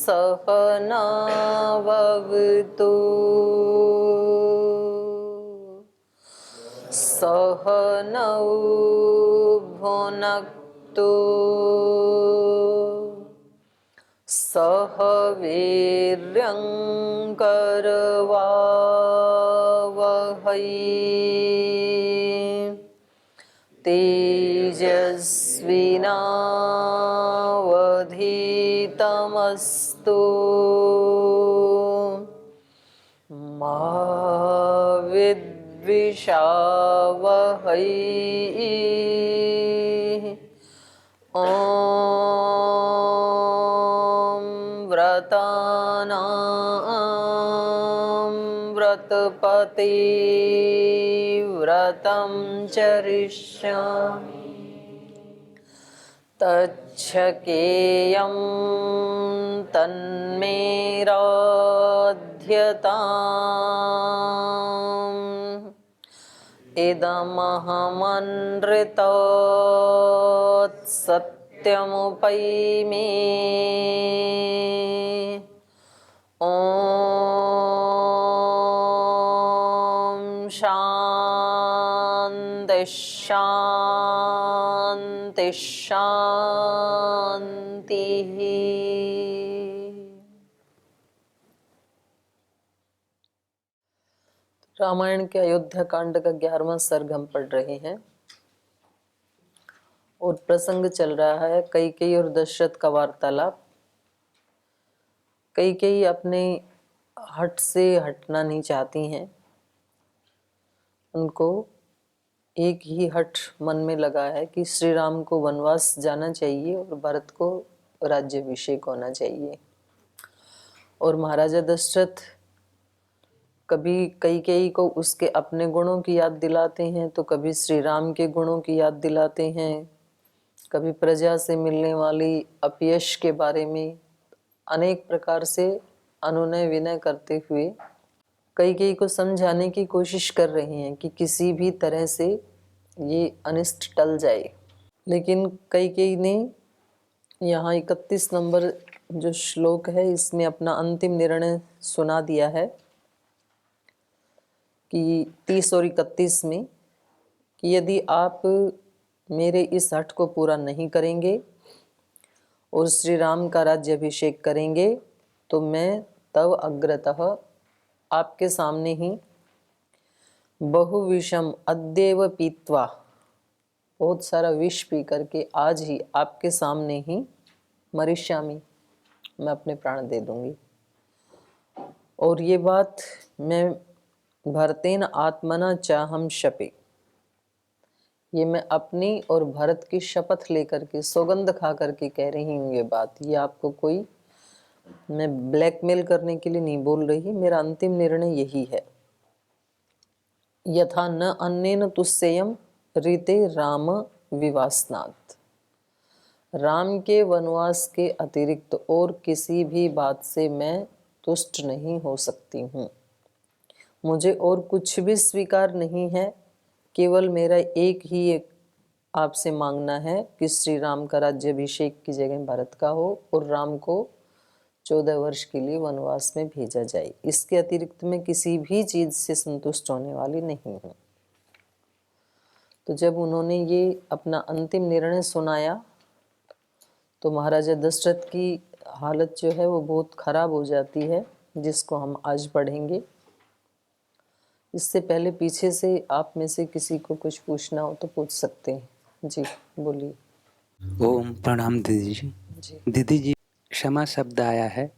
सहनाववतु सहनौ भुनक्तु सह वीर्यं करवावहै तेजस्विनावधीतमस्तु मा विद्विषावहै ॐ व्रतानां व्रतपते व्रतं चरिष्यामि तच्छकेयं तन्मे राध्यताम् इदमहमनृतात् सत्यमुपैमि ॐ शान्ति शान्ति शान्तिः। रामायण के अयोध्या कांड का 11वां सर्ग हम पढ़ रहे हैं और प्रसंग चल रहा है कैकेयी और दशरथ का वार्तालाप। कैकेयी अपने हट से हटना नहीं चाहती हैं, उनको एक ही हट मन में लगा है कि श्री राम को वनवास जाना चाहिए और भरत को राज्याभिषेक होना चाहिए। और महाराजा दशरथ कभी कैकेयी को उसके अपने गुणों की याद दिलाते हैं तो कभी श्री राम के गुणों की याद दिलाते हैं, कभी प्रजा से मिलने वाली अपयश के बारे में अनेक प्रकार से अनुनय विनय करते हुए कैकेयी को समझाने की कोशिश कर रहे हैं कि किसी भी तरह से ये अनिष्ट टल जाए। लेकिन कैकेयी ने यहाँ 31 नंबर जो श्लोक है इसमें अपना अंतिम निर्णय सुना दिया है कि 30 और 31 में कि यदि आप मेरे इस हठ को पूरा नहीं करेंगे और श्री राम का राज्याभिषेक करेंगे तो मैं तव अग्रतः आपके सामने ही बहुविषम अद्येव पीत्वा, बहुत सारा विष पी करके आज ही आपके सामने ही मरिष्यामि, मैं अपने प्राण दे दूंगी। और ये बात मैं भरतेन आत्मना चाहम शपे, ये मैं अपनी और भरत की शपथ लेकर के सौगंध खा करके कह रही हूँ ये बात। ये आपको कोई मैं ब्लैकमेल करने के लिए नहीं बोल रही, मेरा अंतिम निर्णय यही है। यथा न अन्येन तुस्येयम रीते राम विवासनात्, राम के वनवास के अतिरिक्त और किसी भी बात से मैं तुष्ट नहीं हो सकती हूँ। मुझे और कुछ भी स्वीकार नहीं है, केवल मेरा एक आपसे मांगना है कि श्री राम का राज्याभिषेक की जगह भरत का हो और राम को 14 वर्ष के लिए वनवास में भेजा जाए। इसके अतिरिक्त मैं किसी भी चीज से संतुष्ट होने वाली नहीं हूँ। तो जब उन्होंने ये अपना अंतिम निर्णय सुनाया तो महाराजा दशरथ की हालत जो है वो बहुत खराब हो जाती है, जिसको हम आज पढ़ेंगे। इससे पहले पीछे से आप में से किसी को कुछ पूछना हो तो पूछ सकते हैं। जी बोलिए। ओम प्रणाम दीदी जी। दीदी जी, क्षमा शब्द आया है,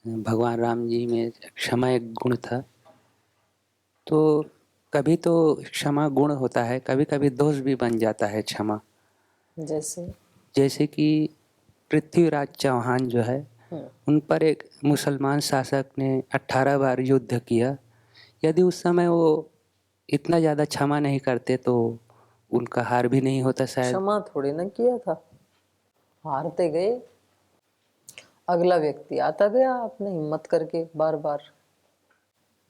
भगवान राम जी में क्षमा एक गुण था, तो कभी तो क्षमा गुण होता है, कभी कभी दोष भी बन जाता है क्षमा। जैसे कि पृथ्वीराज चौहान जो है उन पर एक मुसलमान शासक ने 18 बार युद्ध किया। यदि उस समय वो इतना ज़्यादा क्षमा नहीं करते तो उनका हार भी नहीं होता शायद। क्षमा थोड़ी ना किया था, हारते गए, अगला व्यक्ति आता गया आपने हिम्मत करके बार बार।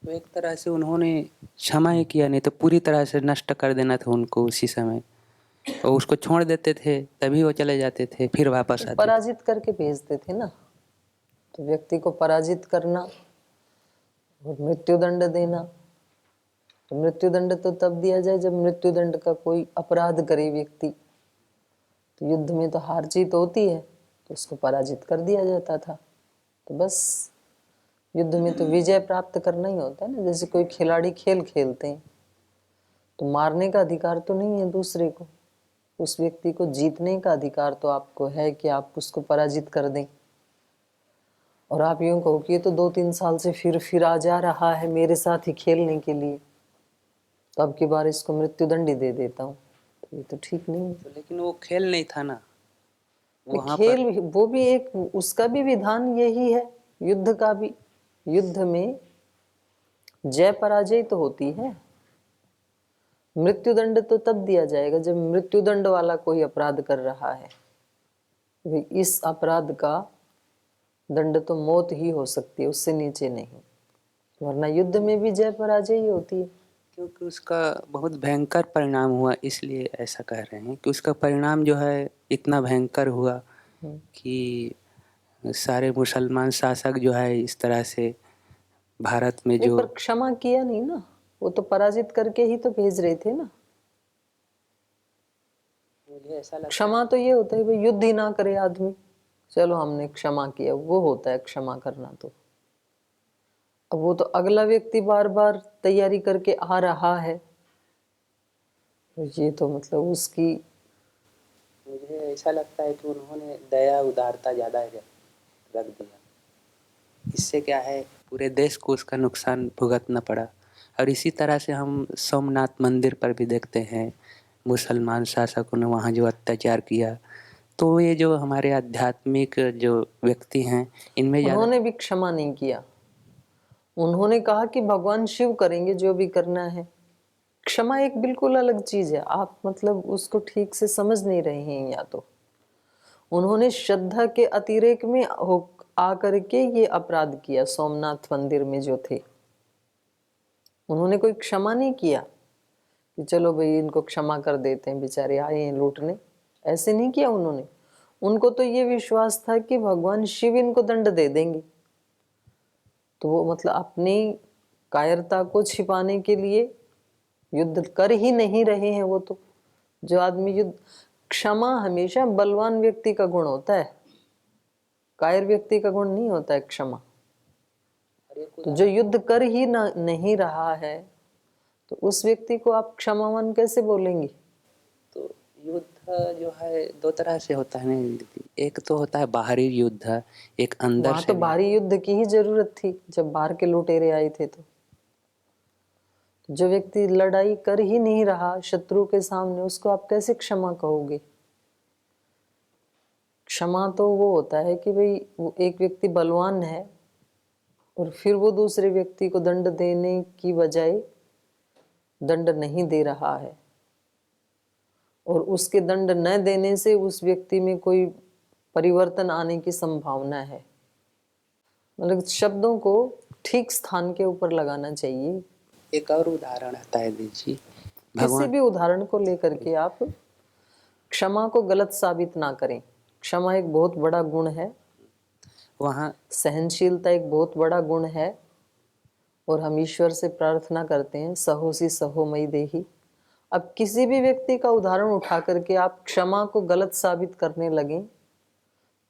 तो एक तरह से उन्होंने क्षमा ही किया, नहीं तो पूरी तरह से नष्ट कर देना था उनको उसी समय, और उसको छोड़ देते थे तभी वो चले जाते थे, फिर वापस आते थे। पराजित करके भेजते थे ना। तो व्यक्ति को पराजित करना और मृत्युदंड देना। तो मृत्युदंड तो तब दिया जाए जब मृत्युदंड का कोई अपराध करे व्यक्ति। तो युद्ध में तो हार जीत होती है, तो उसको पराजित कर दिया जाता था। तो बस युद्ध में तो विजय प्राप्त करना ही होता है ना। जैसे कोई खिलाड़ी खेल खेलते हैं तो मारने का अधिकार तो नहीं है दूसरे को, उस व्यक्ति को जीतने का अधिकार तो आपको है कि आप उसको पराजित कर दें। और आप यूं कहो कि ये तो 2-3 साल से फिर आ जा रहा है मेरे साथ ही खेलने के लिए, तो अब की बार इसको मृत्युदंड ही दे देता हूँ, तो ये तो ठीक नहीं है। तो लेकिन वो खेल नहीं था ना वहाँ खेल पर। वो भी एक, उसका भी विधान यही है युद्ध का भी। युद्ध में जय पराजय तो होती है। मृत्युदंड तो तब दिया जाएगा जब मृत्युदंड वाला कोई अपराध कर रहा है। भाई इस अपराध का दंड तो मौत ही हो सकती है, उससे नीचे नहीं। वरना युद्ध में भी जय पराजय ही होती है। क्योंकि उसका बहुत भयंकर परिणाम हुआ, इसलिए ऐसा कह रहे हैं कि उसका परिणाम जो है इतना भयंकर हुआ कि सारे मुसलमान शासक जो है इस तरह से भारत में नहीं, जो पर क्षमा किया नहीं ना, वो तो पराजित करके ही तो भेज रहे थे ना। मुझे ऐसा लगता क्षमा तो ये होता है भाई युद्ध ही ना करे आदमी, चलो हमने क्षमा किया, वो होता है क्षमा करना। तो अब वो तो अगला व्यक्ति बार बार तैयारी करके आ रहा है, तो ये तो मतलब उसकी, मुझे ऐसा लगता है कि उन्होंने दया उदारता ज़्यादा रख दिया। इससे क्या है पूरे देश को उसका नुकसान भुगतना पड़ा। और इसी तरह से हम सोमनाथ मंदिर पर भी देखते हैं मुसलमान शासकों ने वहाँ जो अत्याचार किया। तो ये जो हमारे आध्यात्मिक जो व्यक्ति हैं इनमें ज़्यादा उन्होंने भी क्षमा नहीं किया। उन्होंने कहा कि भगवान शिव करेंगे जो भी करना है। क्षमा एक बिल्कुल अलग चीज है, आप मतलब उसको ठीक से समझ नहीं रहे हैं। या तो उन्होंने श्रद्धा के अतिरेक में हो आकर के ये अपराध किया। सोमनाथ मंदिर में जो थे उन्होंने कोई क्षमा नहीं किया कि चलो भाई इनको क्षमा कर देते हैं, बेचारे आए हैं लूटने, ऐसे नहीं किया उन्होंने। उनको तो ये विश्वास था कि भगवान शिव इनको दंड दे देंगे। तो वो मतलब अपनी कायरता को छिपाने के लिए युद्ध कर ही नहीं रहे हैं। वो तो जो आदमी युद्ध, क्षमा हमेशा बलवान व्यक्ति का गुण होता है, कायर व्यक्ति का गुण नहीं होता है क्षमा। तो जो युद्ध कर ही नहीं रहा है तो उस व्यक्ति को आप क्षमावान कैसे बोलेंगे? तो युद्ध जो है दो तरह से होता है ना, एक तो होता है बाहरी युद्ध, एक अंदर वहां से तो बाहरी युद्ध की ही जरूरत थी जब बाहर के लुटेरे आए थे। तो जो व्यक्ति लड़ाई कर ही नहीं रहा शत्रु के सामने, उसको आप कैसे क्षमा कहोगे? क्षमा तो वो होता है कि भाई वो एक व्यक्ति बलवान है और फिर वो दूसरे व्यक्ति को दंड देने की बजाय दंड नहीं दे रहा है, और उसके दंड न देने से उस व्यक्ति में कोई परिवर्तन आने की संभावना है। मतलब शब्दों को ठीक स्थान के ऊपर लगाना चाहिए। एक और उदाहरण आता है दीदी, किसी भी उदाहरण को लेकर के आप क्षमा को गलत साबित ना करें। क्षमा एक बहुत बड़ा गुण है, वहाँ सहनशीलता एक बहुत बड़ा गुण है, और हम ईश्वर से प्रार्थना करते हैं सहोसी सहो मई देही। अब किसी भी व्यक्ति का उदाहरण उठा करके आप क्षमा को गलत साबित करने लगें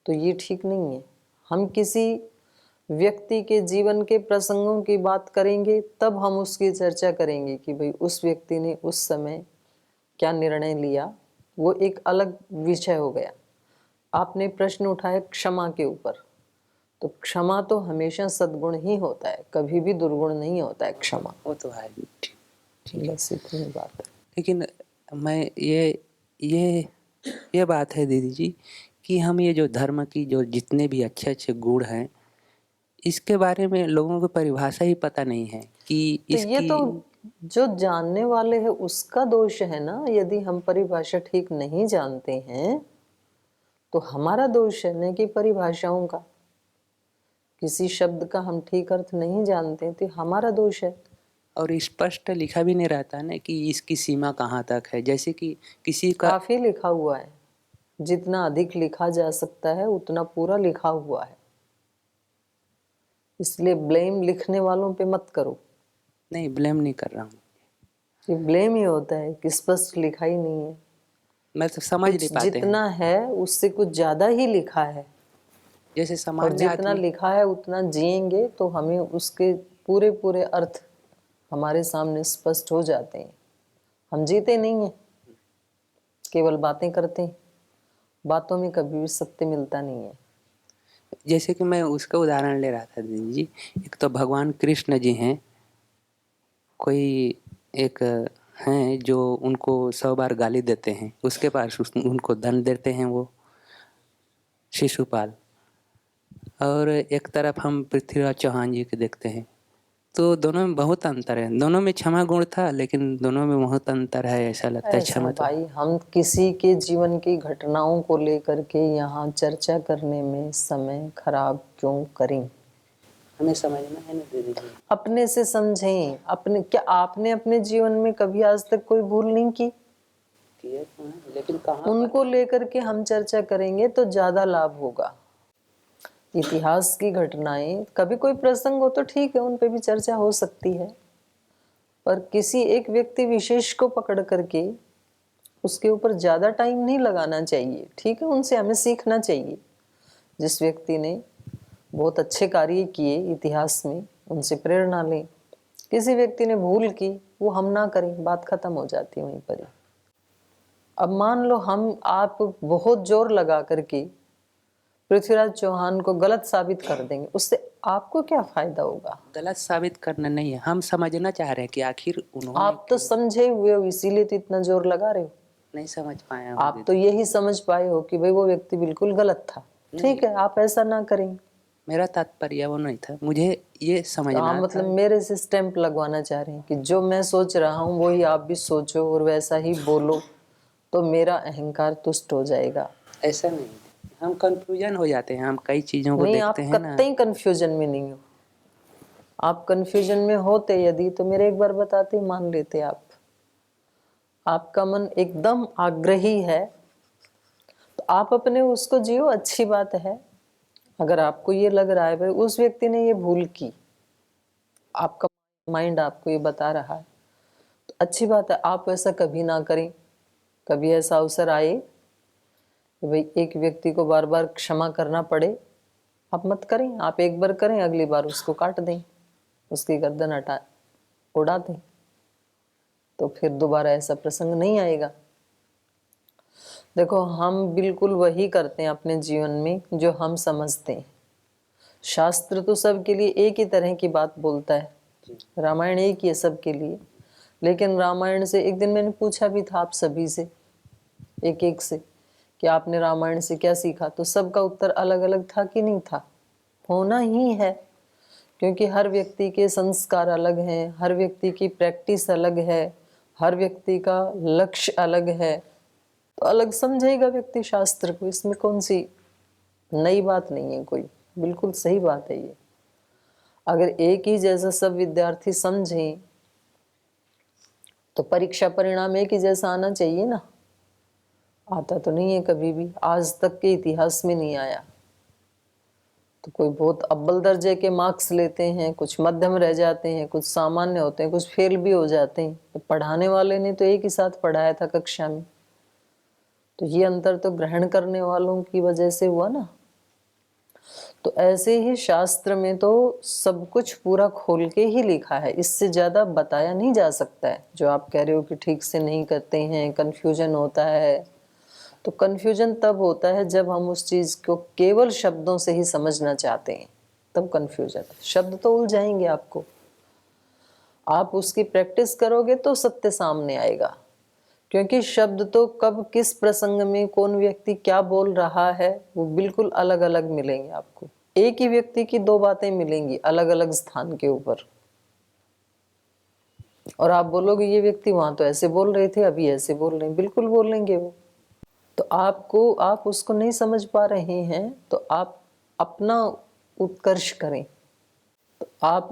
तो ये ठीक नहीं है। हम किसी व्यक्ति के जीवन के प्रसंगों की बात करेंगे तब हम उसकी चर्चा करेंगे कि भाई उस व्यक्ति ने उस समय क्या निर्णय लिया, वो एक अलग विषय हो गया। आपने प्रश्न उठाया क्षमा के ऊपर, तो क्षमा तो हमेशा सद्गुण ही होता है, कभी भी दुर्गुण नहीं होता है क्षमा। वो तो है ठीक है। बस इतनी बात है। लेकिन मैं ये बात है दीदी जी कि हम ये जो धर्म की जो जितने भी अच्छे अच्छे गुण हैं इसके बारे में लोगों को परिभाषा ही पता नहीं है कि तो ये इसकी तो जो जानने वाले हैं उसका दोष है ना। यदि हम परिभाषा ठीक नहीं जानते हैं तो हमारा दोष है, न कि परिभाषाओं का। किसी शब्द का हम ठीक अर्थ नहीं जानते तो हमारा दोष है। और स्पष्ट लिखा भी नहीं रहता है ना कि इसकी सीमा कहाँ तक है। जैसे कि किसी का काफी लिखा हुआ है, जितना अधिक लिखा जा सकता है उतना पूरा लिखा हुआ है। इसलिए ब्लेम लिखने वालों पे मत करो। नहीं, ब्लेम नहीं कर रहा हूँ, ये ब्लेम ही होता है कि स्पष्ट लिखा ही नहीं है। मैं तो समझ नहीं कुछ पाते हैं। जितना है उससे कुछ ज्यादा ही लिखा है, जैसे और सामान्य जितना आदमी, लिखा है उतना जिएंगे तो हमें उसके पूरे पूरे अर्थ हमारे सामने स्पष्ट हो जाते हैं। हम जीते नहीं हैं, केवल बातें करते हैं। बातों में कभी भी सत्य मिलता नहीं है। जैसे कि मैं उसका उदाहरण ले रहा था दीदी जी। एक तो भगवान कृष्ण जी हैं, कोई एक हैं जो उनको 100 बार गाली देते हैं, उसके पास उनको धन देते हैं वो शिशुपाल। और एक तरफ हम पृथ्वीराज चौहान जी के देखते हैं, तो दोनों में बहुत अंतर है। दोनों में क्षमा गुण था, लेकिन दोनों में बहुत अंतर है, ऐसा लगता है। ऐसा क्षमा तो भाई, हम किसी के जीवन की घटनाओं को लेकर के यहाँ चर्चा करने में समय खराब क्यों करें? हमें समझना है ना दीदी जी। अपने से समझें। अपने क्या आपने अपने जीवन में कभी आज तक कोई भूल नहीं की? लेकिन कहाँ उनको लेकर के हम चर्चा करेंगे तो ज्यादा लाभ होगा। इतिहास की घटनाएं, कभी कोई प्रसंग हो तो ठीक है, उन पे भी चर्चा हो सकती है, पर किसी एक व्यक्ति विशेष को पकड़ करके उसके ऊपर ज्यादा टाइम नहीं लगाना चाहिए। ठीक है, उनसे हमें सीखना चाहिए। जिस व्यक्ति ने बहुत अच्छे कार्य किए इतिहास में, उनसे प्रेरणा लें। किसी व्यक्ति ने भूल की, वो हम ना करें, बात खत्म हो जाती है वहीं पर ही। अब मान लो आप बहुत जोर लगा करके पृथ्वीराज चौहान को गलत साबित कर देंगे, उससे आपको क्या फायदा होगा? गलत साबित करना नहीं है, हम समझना चाह रहे हैं कि आखिर उन्होंने आप तो समझे हुए हो, इसीलिए तो इतना जोर लगा रहे हो। नहीं समझ पाया। आप तो यही समझ पाए हो कि भाई वो व्यक्ति बिल्कुल गलत था। ठीक है, आप ऐसा ना करें। मेरा तात्पर्य वो नहीं था, मुझे ये समझना आप मतलब मेरे से स्टैंप लगवाना चाह रहे हैं कि जो मैं सोच रहा हूँ वही आप भी सोचो और वैसा ही बोलो, तो मेरा अहंकार तुष्ट हो जाएगा। ऐसा नहीं, हम कंफ्यूजन हो जाते हैं, हम कई चीज़ों को नहीं, देखते आप हैं ना। कतई कंफ्यूजन में नहीं हो। आप कंफ्यूजन में होते यदि तो मेरे एक बार बताते, मान लेते आप। आपका मन एकदम आग्रही है तो आप अपने उसको जियो, अच्छी बात है। अगर आपको ये लग रहा है भाई उस व्यक्ति ने ये भूल की, आपका माइंड आपको ये बता रहा है, तो अच्छी बात है, आप ऐसा कभी ना करें। कभी ऐसा अवसर आए कि भाई एक व्यक्ति को बार बार क्षमा करना पड़े, आप मत करें। आप एक बार करें, अगली बार उसको काट दें, उसकी गर्दन हटा उड़ा दें, तो फिर दोबारा ऐसा प्रसंग नहीं आएगा। देखो, हम बिल्कुल वही करते हैं अपने जीवन में जो हम समझते हैं। शास्त्र तो सबके लिए एक ही तरह की बात बोलता है, रामायण एक ही है सबके लिए। लेकिन रामायण से एक दिन मैंने पूछा भी था आप सभी से, एक एक से, कि आपने रामायण से क्या सीखा, तो सबका उत्तर अलग अलग था कि नहीं था? होना ही है, क्योंकि हर व्यक्ति के संस्कार अलग हैं, हर व्यक्ति की प्रैक्टिस अलग है, हर व्यक्ति का लक्ष्य अलग है, तो अलग समझेगा व्यक्ति शास्त्र को। इसमें कौन सी नई बात नहीं है कोई, बिल्कुल सही बात है ये। अगर एक ही जैसा सब विद्यार्थी समझें तो परीक्षा परिणाम एक ही जैसा आना चाहिए ना। आता तो नहीं है, कभी भी आज तक के इतिहास में नहीं आया। तो कोई बहुत अव्वल दर्जे के मार्क्स लेते हैं, कुछ मध्यम रह जाते हैं, कुछ सामान्य होते हैं, कुछ फेल भी हो जाते हैं। तो पढ़ाने वाले ने तो एक ही साथ पढ़ाया था कक्षा में, तो ये अंतर तो ग्रहण करने वालों की वजह से हुआ ना। तो ऐसे ही शास्त्र में तो सब कुछ पूरा खोल के ही लिखा है, इससे ज्यादा बताया नहीं जा सकता है। जो आप कह रहे हो कि ठीक से नहीं करते हैं, कंफ्यूजन होता है, तो कंफ्यूजन तब होता है जब हम उस चीज को केवल शब्दों से ही समझना चाहते हैं, तब कंफ्यूजन। शब्द तो उलझाएंगे आपको, आप उसकी प्रैक्टिस करोगे तो सत्य सामने आएगा। क्योंकि शब्द तो कब किस प्रसंग में कौन व्यक्ति क्या बोल रहा है वो बिल्कुल अलग अलग मिलेंगे आपको। एक ही व्यक्ति की दो बातें मिलेंगी अलग अलग स्थान के ऊपर, और आप बोलोगे ये व्यक्ति वहां तो ऐसे बोल रहे थे, अभी ऐसे बोल रहे हैं, बिल्कुल बोलेंगे वो। तो आप उसको नहीं समझ पा रहे हैं, तो आप अपना उत्कर्ष करें। तो आप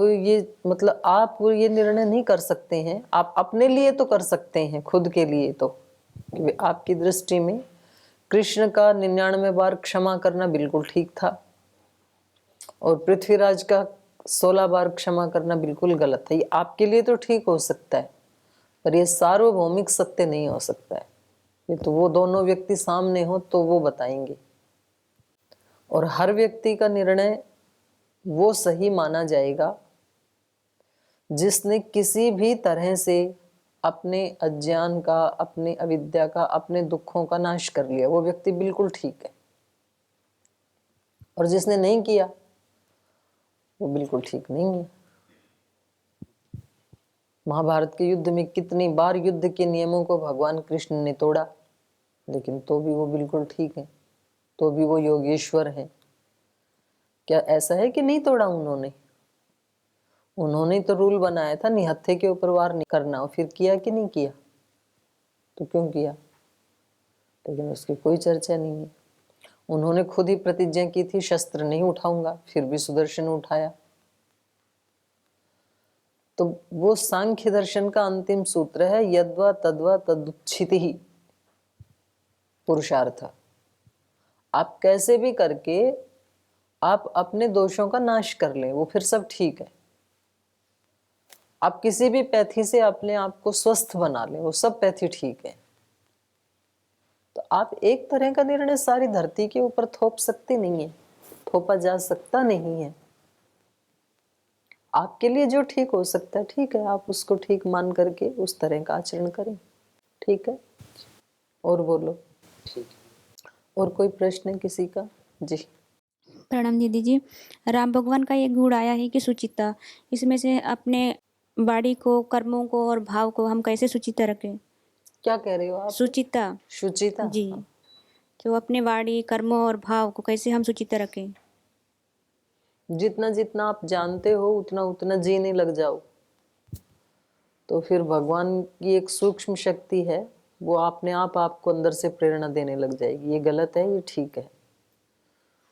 ये निर्णय नहीं कर सकते हैं, आप अपने लिए तो कर सकते हैं, खुद के लिए तो, कि आपकी दृष्टि में कृष्ण का 99 बार क्षमा करना बिल्कुल ठीक था, और पृथ्वीराज का 16 बार क्षमा करना बिल्कुल गलत है। ये आपके लिए तो ठीक हो सकता है, पर ये सार्वभौमिक सत्य नहीं हो सकता है। ये तो वो दोनों व्यक्ति सामने हो तो वो बताएंगे, और हर व्यक्ति का निर्णय वो सही माना जाएगा जिसने किसी भी तरह से अपने अज्ञान का, अपनी अविद्या का, अपने दुखों का नाश कर लिया, वो व्यक्ति बिल्कुल ठीक है। और जिसने नहीं किया वो बिल्कुल ठीक नहीं है। महाभारत के युद्ध में कितनी बार युद्ध के नियमों को भगवान कृष्ण ने तोड़ा, लेकिन तो भी वो बिल्कुल ठीक है, तो भी वो योगेश्वर हैं। क्या ऐसा है कि नहीं तोड़ा उन्होंने? उन्होंने तो रूल बनाया था निहत्थे के ऊपर वार नहीं करना, फिर किया कि नहीं किया? तो क्यों किया? लेकिन उसकी कोई चर्चा नहीं है। उन्होंने खुद ही प्रतिज्ञा की थी शस्त्र नहीं उठाऊंगा, फिर भी सुदर्शन उठाया। तो वो सांख्य दर्शन का अंतिम सूत्र है, यद्वा तद्वा तदुच्छितिः पुरुषार्थ। आप कैसे भी करके आप अपने दोषों का नाश कर लें, वो फिर सब ठीक है। आप किसी भी पैथी से अपने आप को स्वस्थ बना लें, वो सब पैथी ठीक है। तो आप एक तरह का निर्णय सारी धरती के ऊपर थोप सकते नहीं है, थोपा जा सकता नहीं है। आपके लिए जो ठीक हो सकता है ठीक है, आप उसको ठीक मान करके उस तरह का आचरण करें, ठीक है। और बोलो। ठीक। और कोई प्रश्न है किसी का? जी। प्रणाम दीदी जी। राम भगवान का एक गुण आया है कि सुचिता, इसमें से अपने वाणी को, कर्मों को और भाव को हम कैसे सुचिता रखें? क्या कह रहे हो आप? सुचिता शुचिता? जी, तो अपने वाणी, कर्मों और भाव को कैसे हम सुचिता रखें? जितना जितना आप जानते हो उतना उतना जीने लग जाओ, तो फिर भगवान की एक सूक्ष्म शक्ति है, वो अपने आप आपको अंदर से प्रेरणा देने लग जाएगी। ये गलत है, ये ठीक है।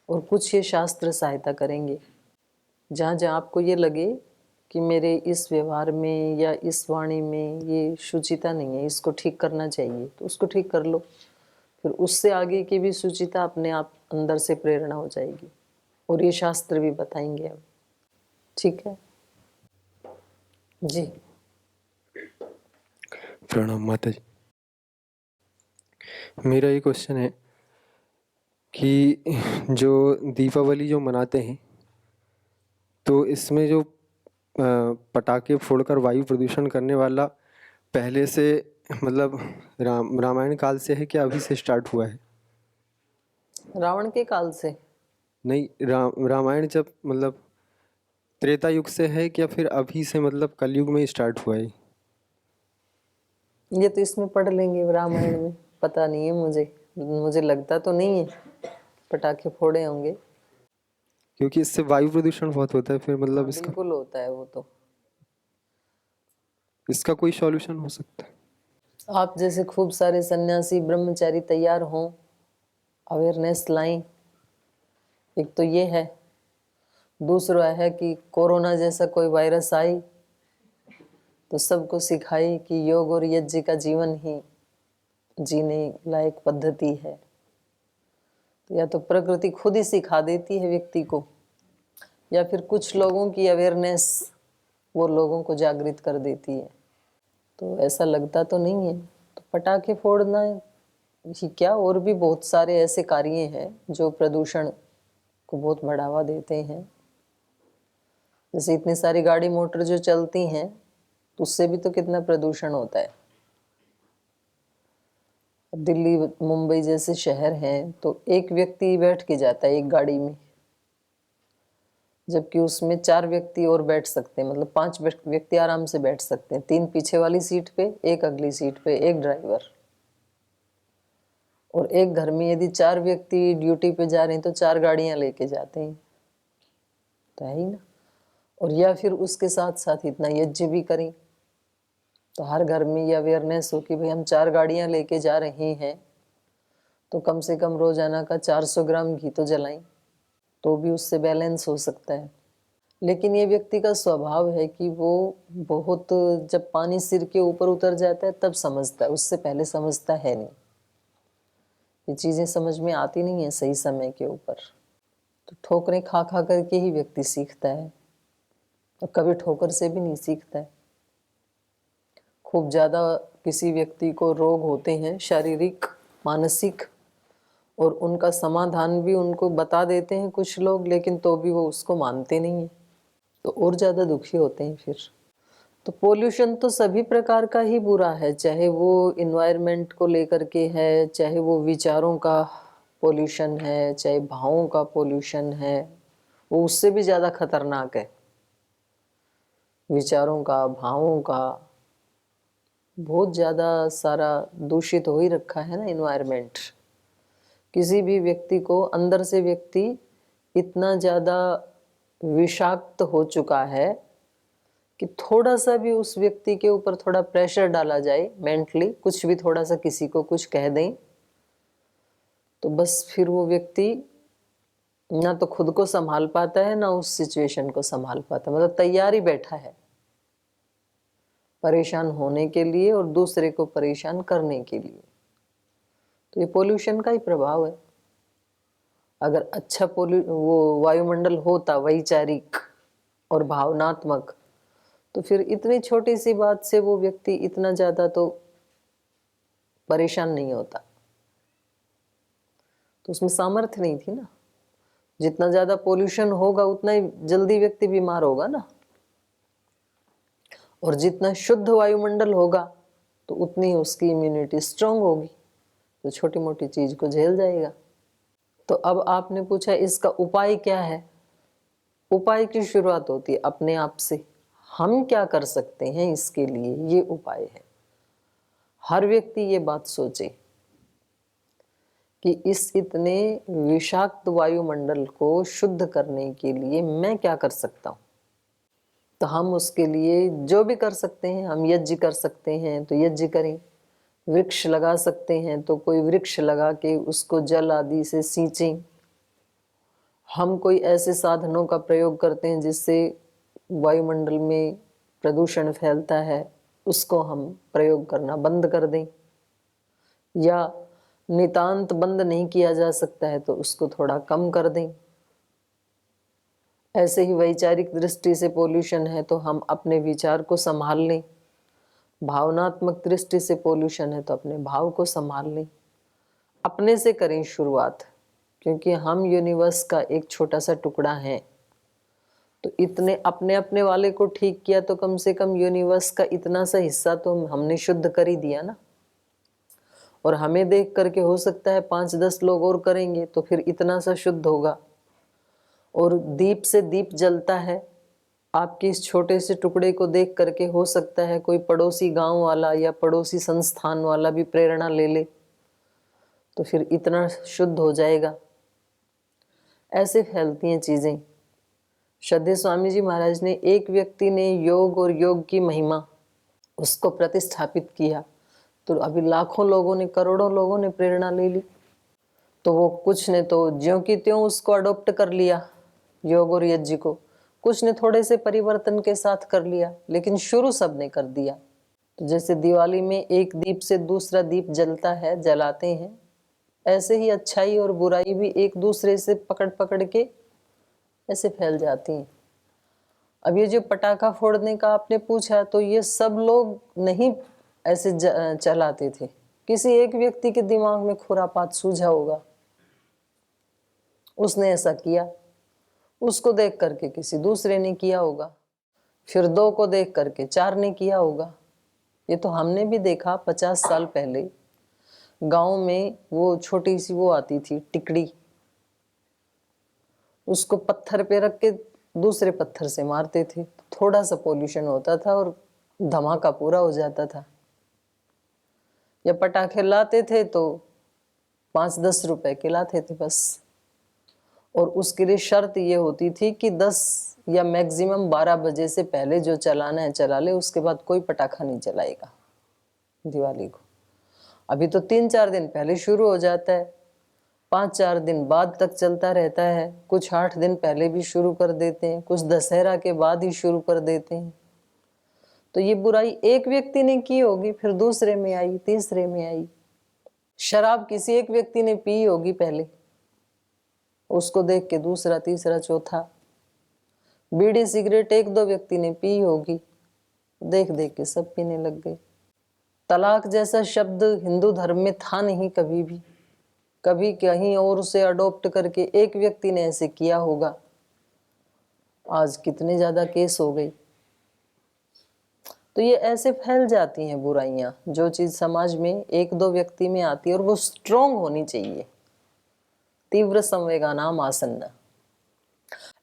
और कुछ ये शास्त्र सहायता करेंगे। जहाँ जहाँ आपको ये लगे कि मेरे इस व्यवहार में या इस वाणी में ये शुचिता नहीं है, इसको ठीक करना चाहिए, तो उसको ठीक कर लो। फिर उससे आगे की भी शुचिता अपने आप अंदर से प्रेरणा हो जाएगी। और ये शास्त्र भी बताएंगे अब, ठीक है जी। प्रणाम माता जी। मेरा ये क्वेश्चन है कि जो दीपावली जो मनाते हैं, तो इसमें जो पटाखे फोड़कर वायु प्रदूषण करने वाला पहले से मतलब रामायण काल से है क्या अभी से स्टार्ट हुआ है? रावण के काल से? नहीं, रामायण जब मतलब त्रेता युग से है क्या फिर अभी से मतलब कलयुग में स्टार्ट हुआ है? ये तो इसमें पढ़ लेंगे रामायण में, पता नहीं है मुझे लगता तो नहीं है पटाखे फोड़े होंगे, क्योंकि इससे वायु प्रदूषण बहुत होता है फिर मतलब हाँ, बिल्कुल होता है वो तो। इसका कोई सॉल्यूशन हो सकता है? आप जैसे खूब सारे सन्यासी ब्रह्मचारी तैयार हों, अवेयरनेस लाएं, एक तो ये है। दूसरा है कि कोरोना जैसा कोई वायरस आई तो सबको सिखाई कि योग और यज्ञ का जीवन ही जीने लायक पद्धति है। तो या तो प्रकृति खुद ही सिखा देती है व्यक्ति को, या फिर कुछ लोगों की अवेयरनेस वो लोगों को जागृत कर देती है। तो ऐसा लगता तो नहीं है। तो पटाखे फोड़ना ही क्या, और भी बहुत सारे ऐसे कार्य हैं जो प्रदूषण को बहुत बढ़ावा देते हैं। जैसे इतनी सारी गाड़ी मोटर जो चलती हैं, तो उससे भी तो कितना प्रदूषण होता है। अब दिल्ली मुंबई जैसे शहर हैं तो एक व्यक्ति बैठ के जाता है एक गाड़ी में, जबकि उसमें 4 व्यक्ति और बैठ सकते हैं, मतलब 5 व्यक्ति आराम से बैठ सकते हैं। 3 पीछे वाली सीट पे, एक अगली सीट पे, एक ड्राइवर। और एक घर में यदि 4 व्यक्ति ड्यूटी पे जा रहे हैं तो 4 गाड़ियां लेके जाते हैं, तो है ही ना। और या फिर उसके साथ साथ इतना यज्ञ भी करें, तो हर घर में ये अवेयरनेस हो कि भाई हम 4 गाड़ियां लेके जा रहे हैं, तो कम से कम रोजाना का 400 ग्राम घी तो जलाएं, तो भी उससे बैलेंस हो सकता है। लेकिन ये व्यक्ति का स्वभाव है कि वो बहुत, जब पानी सिर के ऊपर उतर जाता है तब समझता है, उससे पहले समझता है नहीं। ये चीज़ें समझ में आती नहीं है सही समय के ऊपर। तो ठोकरें खा खा करके ही व्यक्ति सीखता है। और कभी ठोकर से भी नहीं सीखता है। खूब ज़्यादा किसी व्यक्ति को रोग होते हैं शारीरिक मानसिक, और उनका समाधान भी उनको बता देते हैं कुछ लोग, लेकिन तो भी वो उसको मानते नहीं हैं, तो और ज़्यादा दुखी होते हैं फिर। तो पोल्यूशन तो सभी प्रकार का ही बुरा है, चाहे वो इन्वायरमेंट को लेकर के है, चाहे वो विचारों का पोल्यूशन है, चाहे भावों का पोल्यूशन है, वो उससे भी ज़्यादा खतरनाक है। विचारों का, भावों का बहुत ज़्यादा सारा दूषित हो ही रखा है ना इन्वायरमेंट। किसी भी व्यक्ति को अंदर से व्यक्ति इतना ज़्यादा विषाक्त हो चुका है कि थोड़ा सा भी उस व्यक्ति के ऊपर थोड़ा प्रेशर डाला जाए मेंटली, कुछ भी थोड़ा सा किसी को कुछ कह दें, तो बस फिर वो व्यक्ति ना तो खुद को संभाल पाता है ना उस सिचुएशन को संभाल पाता, मतलब तैयार ही बैठा है परेशान होने के लिए और दूसरे को परेशान करने के लिए। तो ये पोल्यूशन का ही प्रभाव है। अगर अच्छा वो वायुमंडल होता वैचारिक और भावनात्मक, तो फिर इतनी छोटी सी बात से वो व्यक्ति इतना ज़्यादा तो परेशान नहीं होता। तो उसमें सामर्थ्य नहीं थी ना। जितना ज़्यादा पोल्यूशन होगा उतना ही जल्दी व्यक्ति बीमार होगा ना, और जितना शुद्ध वायुमंडल होगा तो उतनी उसकी इम्यूनिटी स्ट्रांग होगी, तो छोटी मोटी चीज को झेल जाएगा। तो अब आपने पूछा इसका उपाय क्या है। उपाय की शुरुआत होती है अपने आप से। हम क्या कर सकते हैं इसके लिए, ये उपाय है। हर व्यक्ति ये बात सोचे कि इस इतने विषाक्त वायुमंडल को शुद्ध करने के लिए मैं क्या कर सकता हूँ। तो हम उसके लिए जो भी कर सकते हैं, हम यज्ञ कर सकते हैं तो यज्ञ करें, वृक्ष लगा सकते हैं तो कोई वृक्ष लगा के उसको जल आदि से सींचें। हम कोई ऐसे साधनों का प्रयोग करते हैं जिससे वायुमंडल में प्रदूषण फैलता है, उसको हम प्रयोग करना बंद कर दें, या नितांत बंद नहीं किया जा सकता है तो उसको थोड़ा कम कर दें। ऐसे ही वैचारिक दृष्टि से पोल्यूशन है तो हम अपने विचार को संभाल लें। भावनात्मक दृष्टि से पोल्यूशन है तो अपने भाव को संभाल लें। अपने से करें शुरुआत, क्योंकि हम यूनिवर्स का एक छोटा सा टुकड़ा है। तो इतने अपने अपने वाले को ठीक किया तो कम से कम यूनिवर्स का इतना सा हिस्सा तो हमने शुद्ध कर ही दिया ना। और हमें देख करके हो सकता है 5-10 लोग और करेंगे तो फिर इतना सा शुद्ध होगा। और दीप से दीप जलता है, आपके इस छोटे से टुकड़े को देख करके हो सकता है कोई पड़ोसी गांव वाला या पड़ोसी संस्थान वाला भी प्रेरणा ले ले, तो फिर इतना शुद्ध हो जाएगा। ऐसे फैलती हैं चीजें। श्रद्धेय स्वामी जी महाराज ने, एक व्यक्ति ने योग और योग की महिमा उसको प्रतिष्ठापित किया तो अभी लाखों लोगों ने, करोड़ों लोगों ने प्रेरणा ले ली। तो वो कुछ ने तो ज्यों की त्यों उसको अडॉप्ट कर लिया योग और यज्ञ को, कुछ ने थोड़े से परिवर्तन के साथ कर लिया, लेकिन शुरू सबने कर दिया। तो जैसे दिवाली में एक दीप से दूसरा दीप जलता है, जलाते हैं, ऐसे ही अच्छाई और बुराई भी एक दूसरे से पकड़ पकड़ के ऐसे फैल जाती हैं। अब ये जो पटाखा फोड़ने का आपने पूछा, तो ये सब लोग नहीं ऐसे चलाते थे। किसी एक व्यक्ति के दिमाग में खुरापात सूझा होगा, उसने ऐसा किया, उसको देख करके किसी दूसरे ने किया होगा, फिर 2 को देख करके 4 ने किया होगा। ये तो हमने भी देखा 50 साल पहले गांव में, वो छोटी सी वो आती थी टिकड़ी, उसको पत्थर पे रख के दूसरे पत्थर से मारते थे, थोड़ा सा पोल्यूशन होता था और धमाका पूरा हो जाता था। या पटाखे लाते थे तो 5-10 रुपए के लाते थे बस, और उसके लिए शर्त ये होती थी कि 10 या मैक्सिमम 12 बजे से पहले जो चलाना है चला ले, उसके बाद कोई पटाखा नहीं चलाएगा दिवाली को। अभी तो 3-4 दिन पहले शुरू हो जाता है, 5-4 दिन बाद तक चलता रहता है, कुछ 8 दिन पहले भी शुरू कर देते हैं, कुछ दशहरा के बाद ही शुरू कर देते हैं। तो ये बुराई एक व्यक्ति ने की होगी, फिर दूसरे में आई, तीसरे में आई। शराब किसी एक व्यक्ति ने पी होगी पहले, उसको देख के दूसरा, तीसरा, चौथा, बीड़ी सिगरेट एक दो व्यक्ति ने पी होगी, देख देख के सब पीने लग गए। तलाक जैसा शब्द हिंदू धर्म में था नहीं कभी भी, कभी कहीं और उसे अडॉप्ट करके एक व्यक्ति ने ऐसे किया होगा। आज कितने ज्यादा केस हो गए। तो ये ऐसे फैल जाती हैं बुराइयां। जो चीज समाज में एक दो व्यक्ति में आती है और वो स्ट्रोंग होनी चाहिए, तीव्र संवेगानाम आसन्न,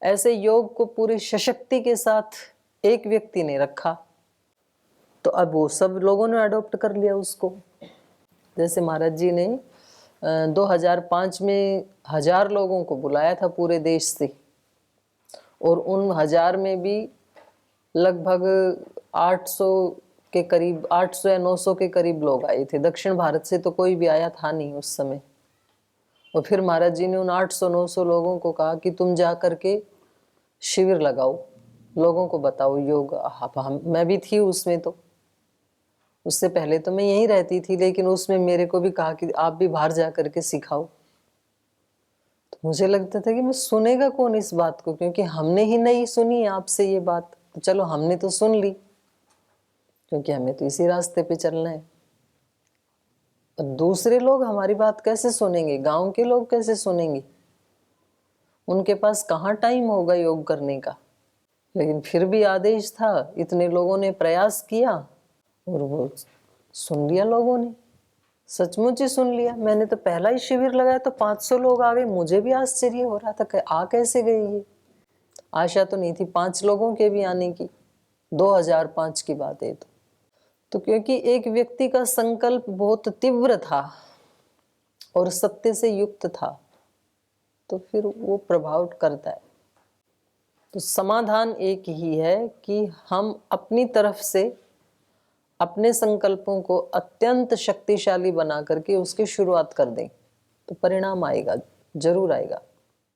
ऐसे योग को पूरी सशक्ति के साथ एक व्यक्ति ने रखा तो अब वो सब लोगों ने अडॉप्ट कर लिया उसको। जैसे महाराज जी ने 2005 में 1000 लोगों को बुलाया था पूरे देश से, और उन 1000 में भी लगभग 800 के करीब, 800 या 900 के करीब लोग आए थे। दक्षिण भारत से तो कोई भी आया था नहीं उस समय। और फिर महाराज जी ने उन 800-900 लोगों को कहा कि तुम जा करके शिविर लगाओ, लोगों को बताओ योग। मैं भी थी उसमें, तो उससे पहले तो मैं यहीं रहती थी, लेकिन उसमें मेरे को भी कहा कि आप भी बाहर जा करके सिखाओ। तो मुझे लगता था कि मैं सुनेगा कौन इस बात को, क्योंकि हमने ही नहीं सुनी आपसे ये बात। तो चलो हमने तो सुन ली, क्योंकि हमें तो इसी रास्ते पे चलना है। और दूसरे लोग हमारी बात कैसे सुनेंगे? गांव के लोग कैसे सुनेंगे? उनके पास कहाँ टाइम होगा योग करने का। लेकिन फिर भी आदेश था, इतने लोगों ने प्रयास किया और वो सुन लिया लोगों ने, सचमुच ही सुन लिया। मैंने तो पहला ही शिविर लगाया तो 500 लोग आ गए। मुझे भी आश्चर्य हो रहा था कि आ कैसे गए ये। आशा तो नहीं थी 5 लोगों के भी आने की, 2005 की बात है। तो क्योंकि एक व्यक्ति का संकल्प बहुत तीव्र था और सत्य से युक्त था, तो फिर वो प्रभाव करता है। तो समाधान एक ही है कि हम अपनी तरफ से अपने संकल्पों को अत्यंत शक्तिशाली बना करके उसकी शुरुआत कर दें, तो परिणाम आएगा, जरूर आएगा।